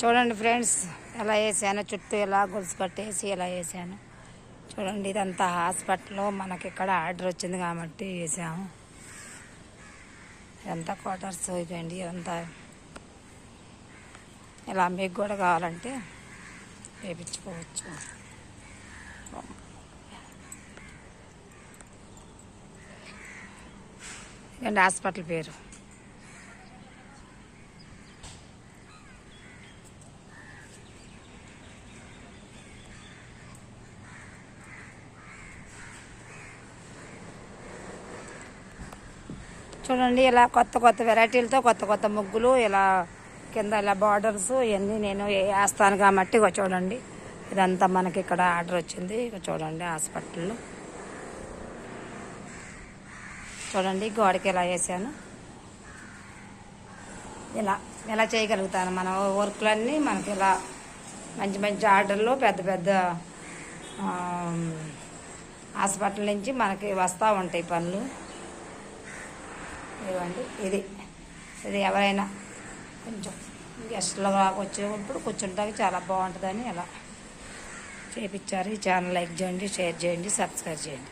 చూడండి ఫ్రెండ్స్, ఎలా వేసాను, చుట్టూ ఎలా గొలుసు కట్టేసి ఎలా వేసాను చూడండి. ఇదంతా హాస్పిటల్లో మనకి ఇక్కడ ఆర్డర్ వచ్చింది కాబట్టి వేసాము. ఇదంతా క్వార్టర్స్ అయిపోయింది. ఇదంతా ఇలా మీకు కూడా కావాలంటే వేయించుకోవచ్చు. ఇదండి హాస్పిటల్ పేరు. చూడండి, ఇలా కొత్త కొత్త వెరైటీలతో కొత్త కొత్త ముగ్గులు, ఇలా కింద ఇలా బార్డర్స్ ఇవన్నీ నేను వేస్తాను కాబట్టి ఇక చూడండి. ఇదంతా మనకి ఇక్కడ ఆర్డర్ వచ్చింది. ఇక చూడండి హాస్పిటల్లో చూడండి గోడకి ఇలా వేసాను. ఇలా ఎలా చేయగలుగుతాను మన వర్క్లన్నీ మనకి ఇలా మంచి మంచి ఆర్డర్లు పెద్ద పెద్ద హాస్పిటల్ నుంచి మనకి వస్తూ ఉంటాయి పనులు. ఇవ్వండి, ఇది ఎవరైనా కొంచెం గెస్ట్లో వచ్చేటప్పుడు కూర్చుంటానికి చాలా బాగుంటుందని అలా చేయించారు. ఈ ఛానల్ లైక్ చేయండి, షేర్ చేయండి, సబ్స్క్రైబ్ చేయండి.